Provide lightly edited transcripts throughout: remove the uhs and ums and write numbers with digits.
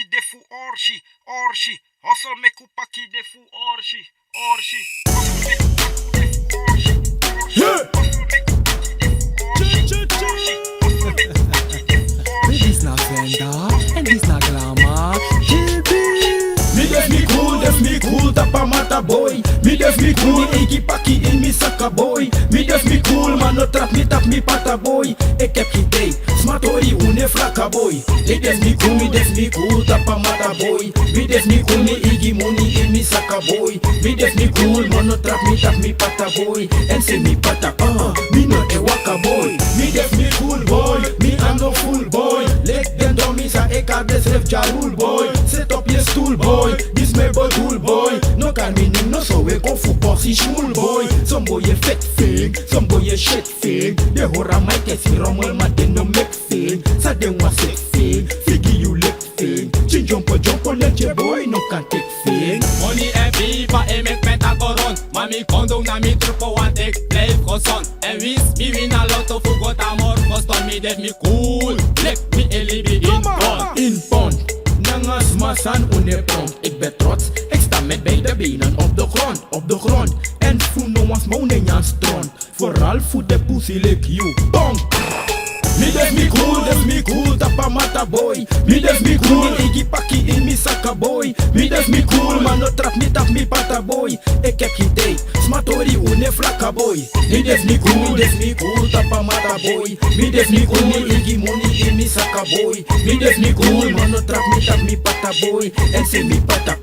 de fou orshi, orshi. Hustle me coupa qui de fou orshi, orshi. Hustle me coupa qui de fou orshi, orshi. Hustle me coupa qui de fou orshi, orshi. Hustle me coupa qui de fou orshi. This not Fender, and this not glamour. Me cool, tapa mata boy. Me cool, Iggy Paki in me saka boy. Me cool, man no trap me tap me pata boy. Ik heb idee, smatori une flaka boy. Me cool, tapa mata boy. Me cool, me Iggy money in me saka boy. Me cool, man no trap me tap me pata boy. En say me pata, me no e waka boy. Me cool boy, me am no fool boy. Leg den dummies a ik had des ref jarul boy. Set up je stoel boy, this me bedoel boy. No kan me ning no so we go voetbal si school boy. Some boy je vet fing, some boy je shit fing. De hora mij kesi rommel maar den no make fing. Sa den was sick fing, figgy you lick fing. Chin jumpo let je boy no kan take fing. Money en pipa en met pentagoron. Maar mi kondo na mi trupo want ik blijf gezond. En wist mi win a lotto fugot amor. Koston mi def mi cool, lek mi elibi in pond. In pond, nangas masan une prompt. Ik ben trots, ik sta met beide benen op de grond. En voel no one's moaning aan stront. Vooral voor de pussy like you, bonk. Me cool, tapa mata boy. Me cool, Iggy Paki in me saka boy. Me cool, man no trap me tap me pata boy. Ik heb idee, smatori une flaka boy. Me cool, tapa mata boy. Me cool, me Iggy money in me saka boy. Me cool, man no trap me tap me pata boy. En say me pata,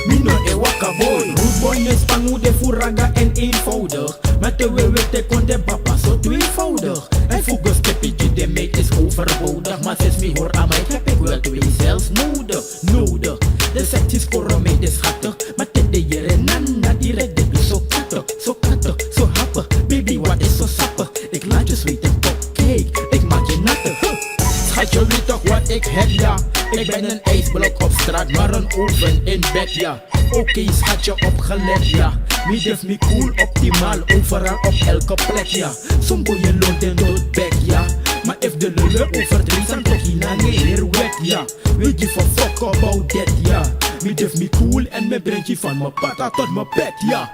me no e waka boy. Rude boy ne spangu de furaga en eenvoudig. Met de wewe kon de papa zo tweevoudig. En focus keppie de meet is overbodig. Maar sinds me hoor aan mij heb ik wel twee zelfs nodig. De seks is korome is schattig. Maar ten de jere nana direct de is zo kattig. Zo happig, baby wat is zo sappig. Ik laat je sweet en popcake, ik maak je nattig. Schatje weet toch wat ik heb ja. Ik ben een ijsblok op straat, maar een oven in bed ja. Oké, schatje opgelet ja. Me cool, optimaal, overal op elke plek ja. Soms boy je loont en doodbek ja. Maar if de lullen overdreven, dan toch je na neer wet ja. We give a fuck about that ja. Me cool en me brengt je van mijn pata tot mijn bed ja.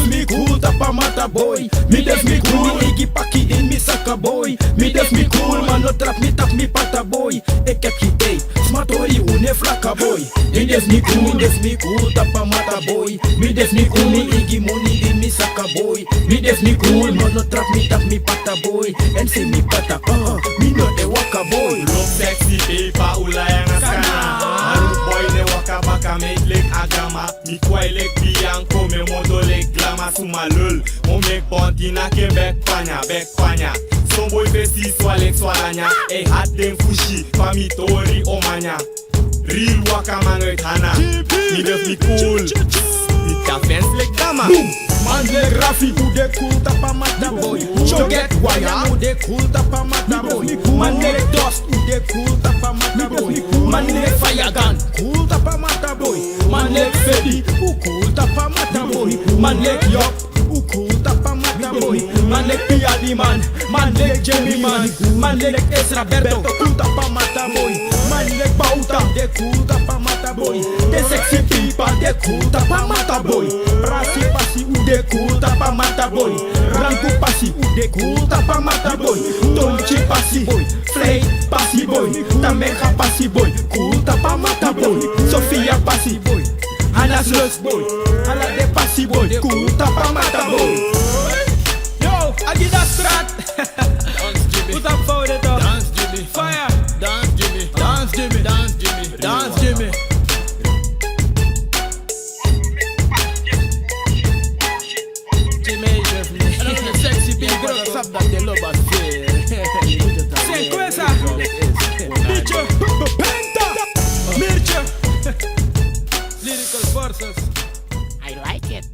Me cool, tapa mata boy. Me cool, Iggy Paki in me saka boy. Me cool, man no trap me tap me pata boy. Ik heb idee, smatori une flaka boy. Me cool, tapa mata boy. Me cool, me Iggy money in me saka boy. Me cool, man no trap me tap me pata boy. En say me pata, me no e waka boy. Look sexy paper ula yang askana. Maru boy ne waka baka make leg agama. Mi kwai leg bianco me modo leg glama suma lul. Mo make bontina ke back panya. Some boy fesi swalek swalanya. E hat den fushi, fami tori omanya. Real waka man uit Hana. Me def me cool. Me ka fence leg dama. Man leg Rafi, who de cool tapa mata boy. So get wire, who de cool tapa mata boy. Man leg Dust, who de cool tapa mata boy. Man leg Fire Gun, cool tapa mata boy. Man leg Fedi, who cool tapa mata boy. Man leg Yop, who cool tapa mata boy. Man leg Piali man, man leg Jamie man. Man leg Ezra Berto, cool tapa mata boy. Man leg Bauta, de cool tapa mata boy. De sexy people, de cool tapa mata boy. Prasi pasi ude cool tapa mata boy. Ranku pasi ude cool tapa mata boy. Tonchi pasi boy, Flay pasi boy. Tameka pasi boy, cool tapa mata boy. Sofia pasi boy, Hannah Sluts boy. Hala de pasi boy, cool tapa mata boy. Yo, Adidas Strat. Dance Jimmy, Put up for it up. dance Jimmy, Fire. dance Jimmy, Dance Jimmy, dance Jimmy, dance Jimmy. Jimmy definitely. And I'm the sexy big girl, Stop that they love us. Say Kwesa, Mircha, Penta, Mircha. Lyrical verses. I like it.